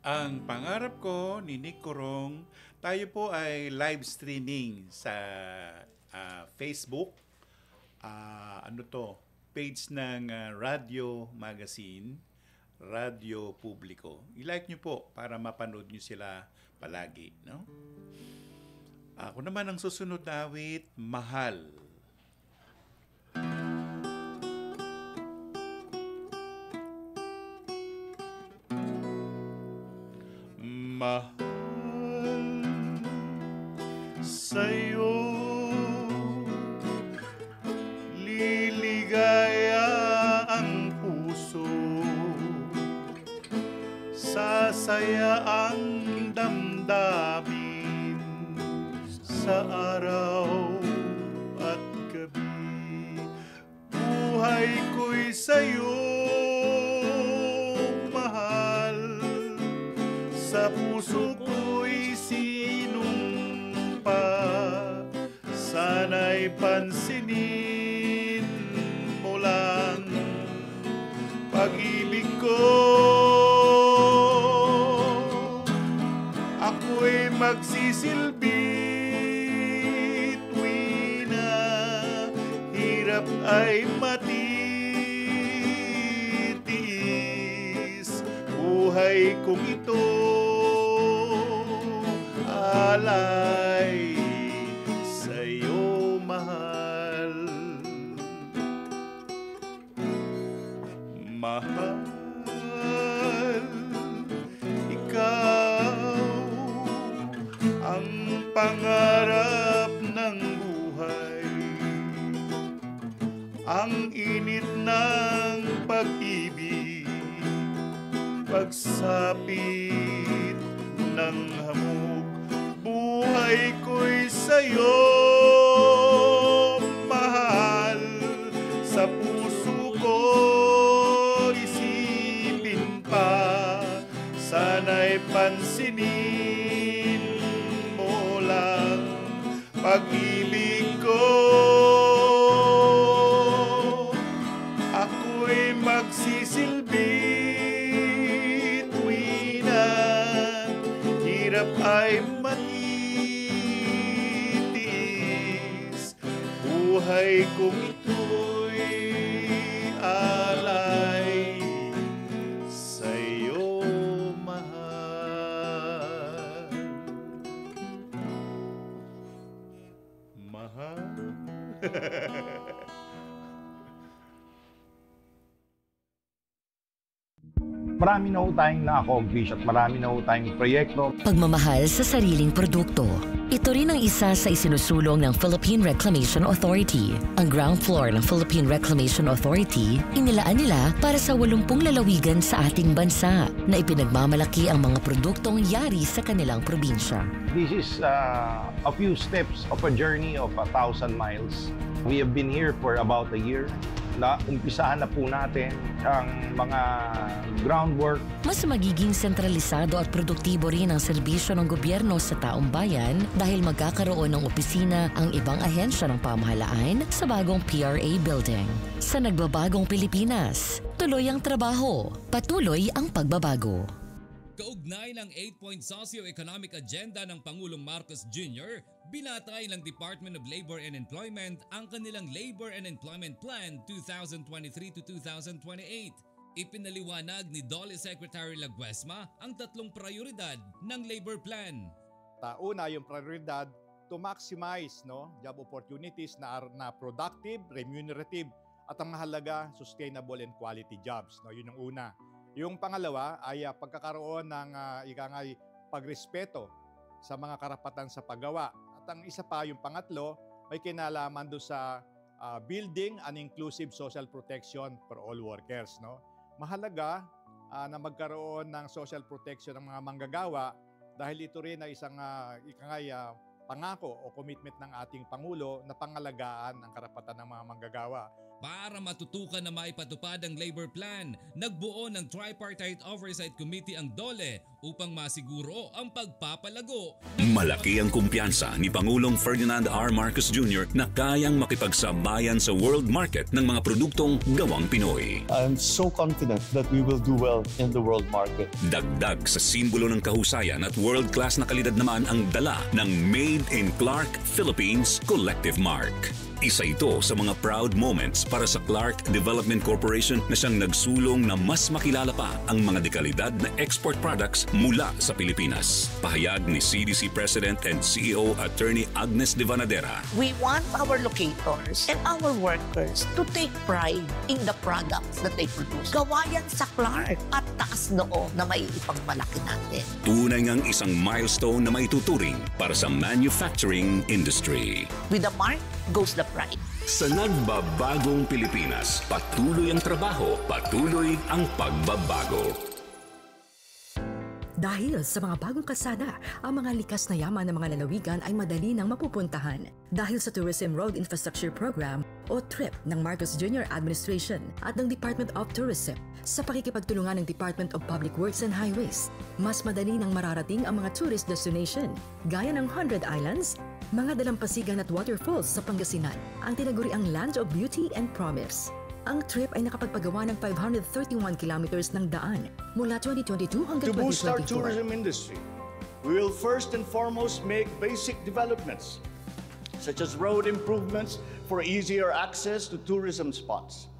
Ang pangarap ko ni Nick Corong, tayo po ay live streaming sa Facebook. Page ng Radio Magazine, Radio Publico. I-like nyo po para mapanood nyo sila palagi. No? Ako naman ang susunod na awit, Mahal. Mahal sa'yo, liligaya ang puso, sasaya ang damdamin sa araw at gabi. Buhay ko'y sa'yo, mahal, sa puso ko'y sinumpa, sana'y pansinin mo lang pag-ibig ko. Ako'y magsisilbi tuwi na hirap ay matitiis. Buhay kong ito alay sa'yo, mahal. Mahal, ikaw ang pangarap ng buhay, ang init ng pag-ibig, pagsapit ng hamog. Buhay ko'y sa'yo, sana'y pansinin mo lang pag-ibig ko. Ako'y magsisilbi tuwing na hirap ay matitis. Buhay kong ito'y alay sa'yo, mahal. Mahal. Marami na ho tayong na-accomplish at marami na ho tayong proyekto. Pagmamahal sa sariling produkto. Ito rin ang isa sa isinusulong ng Philippine Reclamation Authority. Ang ground floor ng Philippine Reclamation Authority, inilaan nila para sa 80 lalawigan sa ating bansa na ipinagmamalaki ang mga produktong yari sa kanilang probinsya. This is a few steps of a journey of 1,000 miles. We have been here for about a year. Umpisahan na po natin ang mga groundwork. Mas magiging sentralisado at produktibo rin ang serbisyo ng gobyerno sa taong bayan dahil magkakaroon ng opisina ang ibang ahensya ng pamahalaan sa bagong PRA building. Sa nagbabagong Pilipinas, tuloy ang trabaho, patuloy ang pagbabago. Kaugnay ng 8-point socio-economic agenda ng Pangulong Marcos Jr., binatay ng Department of Labor and Employment ang kanilang Labor and Employment Plan 2023 to 2028. Ipinaliwanag ni DOLE Secretary Laguesma ang 3 prioridad ng labor plan. Una, yung prioridad to maximize job opportunities na productive, remunerative, at ang mahalaga, sustainable and quality jobs. Yun ang una. Yung pangalawa ay pagkakaroon ng pagrespeto sa mga karapatan sa paggawa. At ang isa pa, yung pangatlo, may kinalaman doon sa building an inclusive social protection for all workers. Mahalaga na magkaroon ng social protection ng mga manggagawa dahil ito rin ay isang pangako o commitment ng ating Pangulo na pangalagaan ang karapatan ng mga manggagawa. Para matutukan na maipatupad ang labor plan, nagbuo ng Tripartite Oversight Committee ang DOLE upang masiguro ang pagpapalago. Malaki ang kumpiyansa ni Pangulong Ferdinand R. Marcos Jr. na kayang makipagsabayan sa world market ng mga produktong gawang Pinoy. I'm so confident that we will do well in the world market. Dagdag sa simbolo ng kahusayan at world-class na kalidad naman ang dala ng Made in Clark Philippines Collective Mark. Isa ito sa mga proud moments para sa Clark Development Corporation na siyang nagsulong na mas makilala pa ang mga dekalidad na export products mula sa Pilipinas. Pahayag ni CDC President and CEO Attorney Agnes de Vanadera. We want our locators and our workers to take pride in the products that they produce. Gawa yan sa Clark at taas noo na may ipagmalaki natin. Tunay ngang isang milestone na maituturing para sa manufacturing industry. With the mark goes the pride. Sa nagbabagong Pilipinas, patuloy ang trabaho, patuloy ang pagbabago. Dahil sa mga bagong kalsada, ang mga likas na yaman ng mga lalawigan ay madali nang mapupuntahan. Dahil sa Tourism Road Infrastructure Program o TRIP ng Marcos Jr. Administration at ng Department of Tourism, sa pakikipagtulungan ng Department of Public Works and Highways, mas madali nang mararating ang mga tourist destination, gaya ng 100 Islands, mga dalampasigan at waterfalls sa Pangasinan, ang tinaguriang Land of Beauty and Promise. Ang TRIP ay nakapagpagawa ng 531 kilometers ng daan mula 2022 hanggang 2024. To boost our tourism industry, we will first and foremost make basic developments such as road improvements for easier access to tourism spots.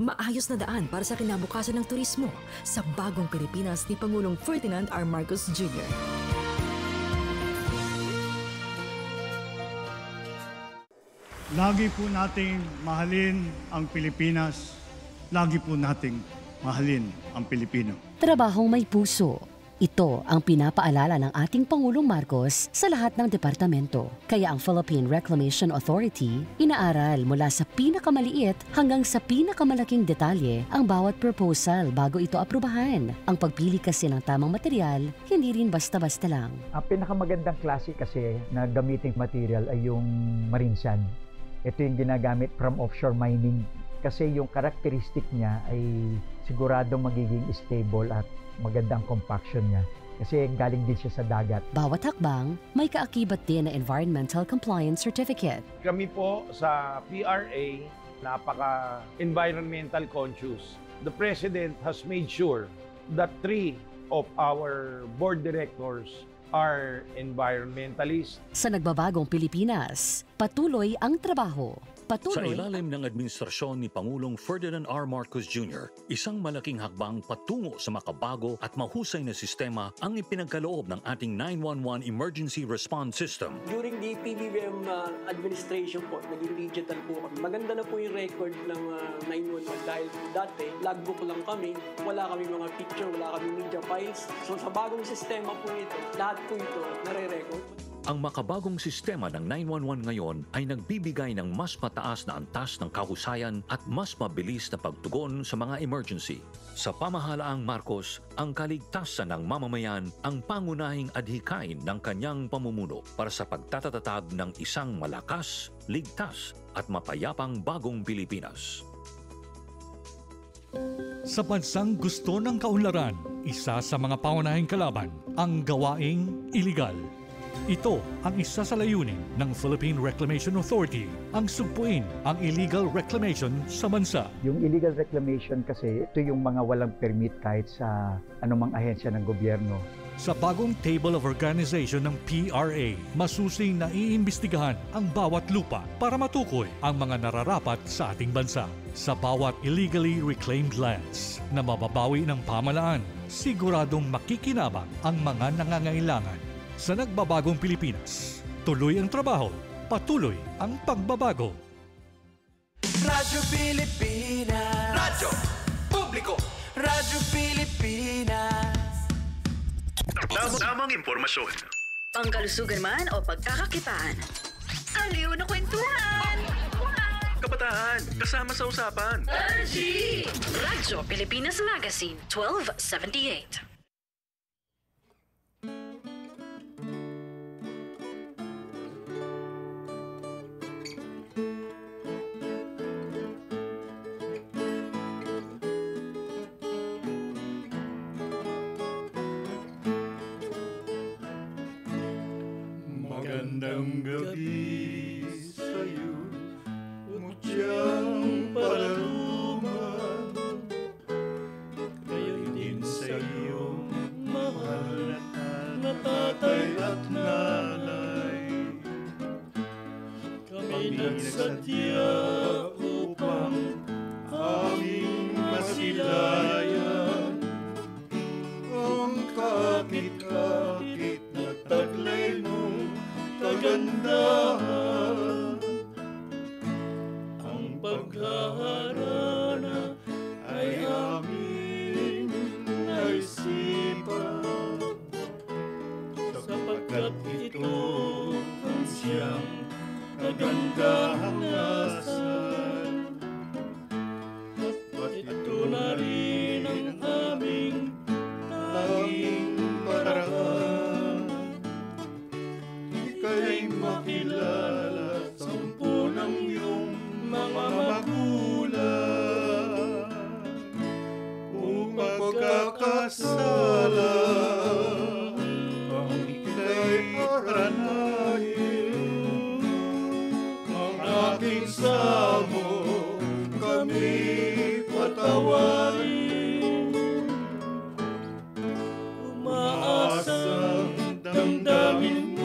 Maayos na daan para sa kinabukasan ng turismo sa bagong Pilipinas ni Pangulong Ferdinand R. Marcos Jr. Lagi po nating mahalin ang Pilipinas. Lagi po nating mahalin ang Pilipino. Trabahong may puso. Ito ang pinapaalala ng ating Pangulong Marcos sa lahat ng departamento. Kaya ang Philippine Reclamation Authority inaaral mula sa pinakamaliit hanggang sa pinakamalaking detalye ang bawat proposal bago ito aprubahan. Ang pagpili kasi ng tamang material, hindi rin basta-basta lang. Ang pinakamagandang klase kasi na gamiting material ay yung marine sand. Ito yung ginagamit from offshore mining kasi yung karakteristik niya ay siguradong magiging stable at magandang compaction niya. Kasi galing din siya sa dagat. Bawat hakbang, may kaakibat din na Environmental Compliance Certificate. Kami po sa PRA, napaka-environmental conscious. The President has made sure that 3 of our board directors are environmentalists. Sa nagbabagong Pilipinas, patuloy ang trabaho. Sa ilalim ng administrasyon ni Pangulong Ferdinand R. Marcos Jr., isang malaking hakbang patungo sa makabago at mahusay na sistema ang ipinagkaloob ng ating 911 Emergency Response System. During the PBBM administration po, naging digital po kami. Maganda na po yung record ng 911 dahil dati, logbook lang kami, wala kami mga picture, wala kami media files. So sa bagong sistema po ito, lahat po ito nare-record. Ang makabagong sistema ng 911 ngayon ay nagbibigay ng mas mataas na antas ng kahusayan at mas mabilis na pagtugon sa mga emergency. Sa pamahalaang Marcos, ang kaligtasan ng mamamayan ang pangunahing adhikain ng kanyang pamumuno para sa pagtatatatag ng isang malakas, ligtas at mapayapang bagong Pilipinas. Sa bansang gusto ng kaunlaran, isa sa mga paunahing kalaban ang gawaing iligal. Ito ang isa sa layunin ng Philippine Reclamation Authority, ang sugpuin ang illegal reclamation sa bansa. Yung illegal reclamation kasi, ito yung mga walang permit kahit sa anumang ahensya ng gobyerno. Sa bagong Table of Organization ng PRA, masusing na iimbestigahan ang bawat lupa para matukoy ang mga nararapat sa ating bansa. Sa bawat illegally reclaimed lands na mababawi ng pamahalaan, siguradong makikinabang ang mga nangangailangan. Sa nagbabagong Pilipinas, tuloy ang trabaho, patuloy ang pagbabago. Radyo Pilipinas. Radyo Publiko. Radyo Pilipinas. Tamang impormasyon. Pangkalusugan man o pagkakakitaan. Aliw na kwentuhan! Kabataan, kasama sa usapan. Radyo Pilipinas Magazine, 1278. Magandang gabi sa'yo, mutyang palaluman. Kayo din sa iyong mahal na tatay at nanay. Kami nagsadya upang aming masilayan ang kapit-kapit na taglay mong kagandahan. Ang paghaharana ay aming naisipan, sapagkat ito ang siyang kagandahang asal. At ito na rin ang aming tanging paraan. Ika'y makilala sampu ng iyong mga magulang. Kung magkakasala, ang ika'y paranahin. Ang aking samo, kami patawarin. Umaasang damdamin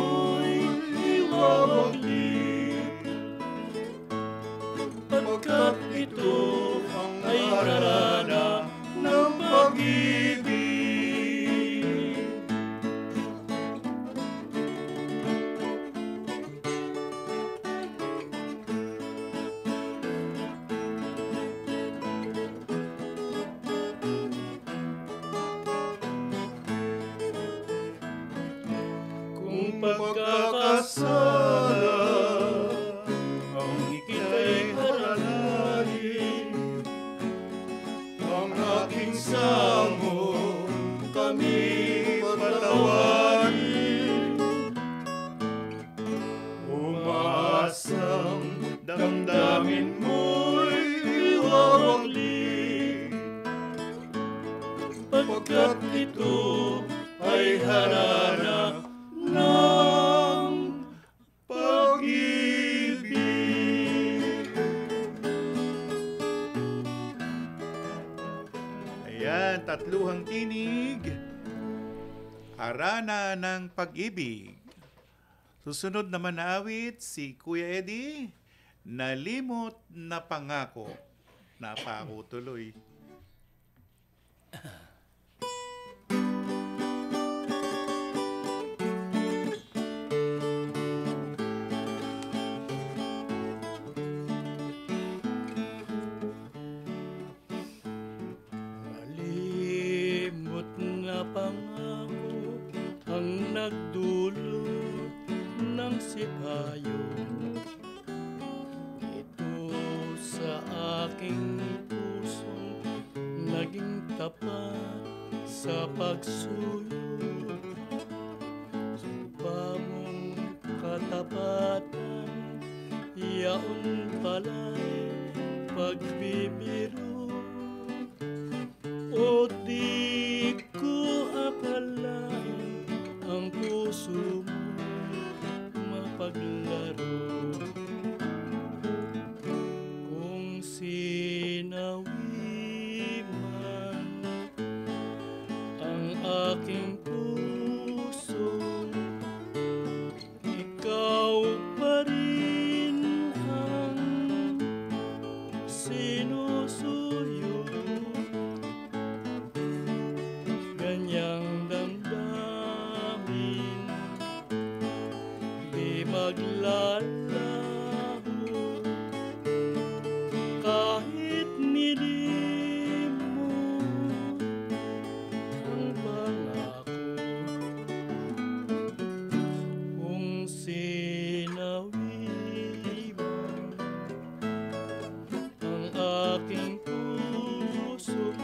pagkat ito ay karana ng pag-ibig. Kung pagkakasala ang ikita'y haranahin, ang aking samo kami patawarin. Umaasang damdamin mo'y iwawagli, pagkat ay harana ng pag-ibig. Ayan, tatluhang tinig. Harana ng pag-ibig. Susunod naman na awit, si Kuya Eddie, Nalimot na Pangako. Napako tuloy. Nalimot na pangako ang nagdulot ng sipayon. Ito sa aking pusong naging tapat sa pagsuyo. Sumpa mong katapatan, yaon pala'y pagbibiro. O di ko akalain ang puso mo mapaglaro. Kung sinawi man ang aking puso, ikaw pa rin ang sinusuyo. Ganyang damdamin di maglalaho kahit nilim mo ang pangako. Kung sinawi man ang aking puso,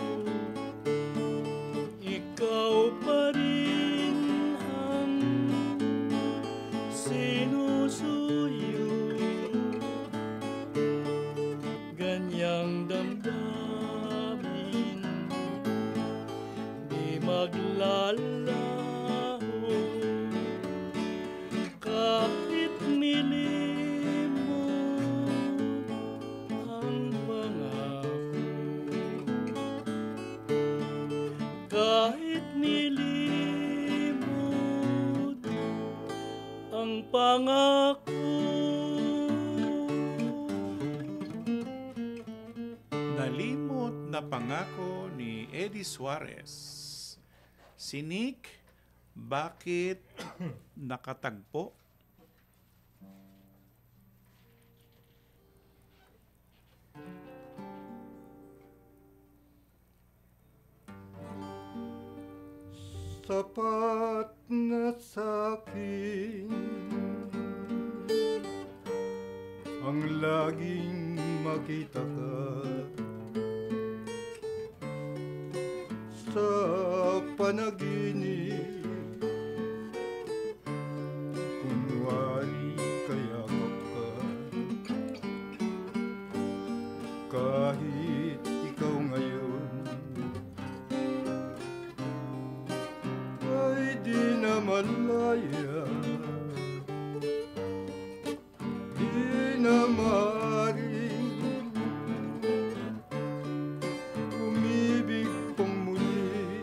ikaw pa rin ang sinusuyo. Ganyang damdamin di maglalaho kahit nilim mo ang pangako. Kahit nilimot ang pangako. Nalimot na Pangako ni Eddie Suarez. Sinik, bakit nakatagpo? Sapat na sa'kin ang laging makita ka sa panaginip. Kunwari kayakap ka, kahit ikaw ngayon ay di na malaya, di na maaaring umibig pang muli.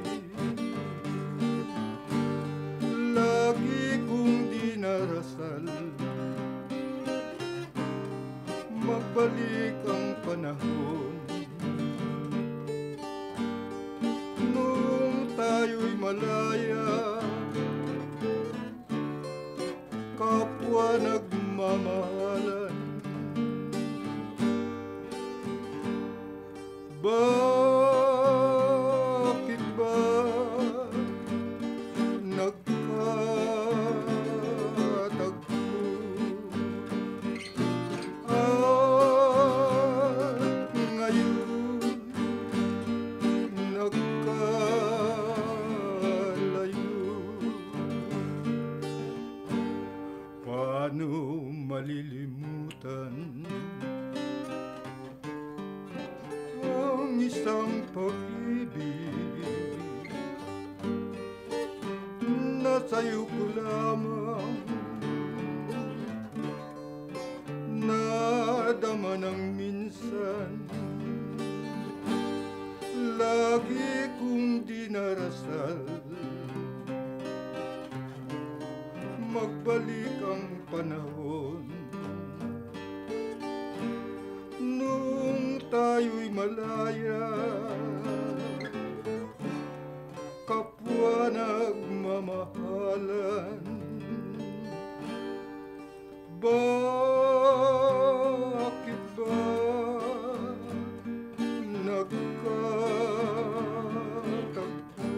Lagi kong dinarasal magbalik ang panahon nung tayo'y malaya, kapwa nagmamahalan. Bakit ba nagkatagpo? At ngayon nagkalayo. Paano malilimutan ang isang pag-ibig sa'yo ko lamang nadama ng minsan, lagi kong dinarasal magbalik ang panahon nung tayo'y malaya, kapwa nagmamahalan. Bakit ba nagkatagpo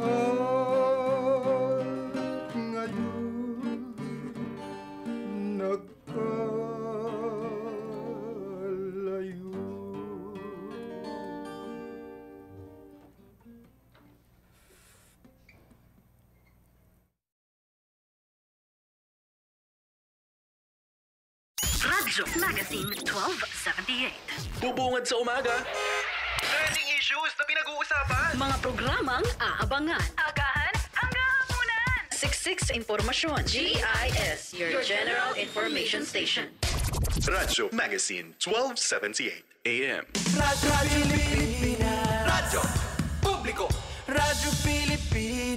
at ngayon nagkalayo? Radyo Magazine 1278. Bubungad sa umaga. Trending issues na pinag-uusapan. Mga programang aabangan. Agahan hanggang hapunan. Siksik sa impormasyon. GIS, your General Information Station. Radyo Magazine 1278 AM. Radyo Pilipinas. Radyo Publiko. Radyo Pilipinas.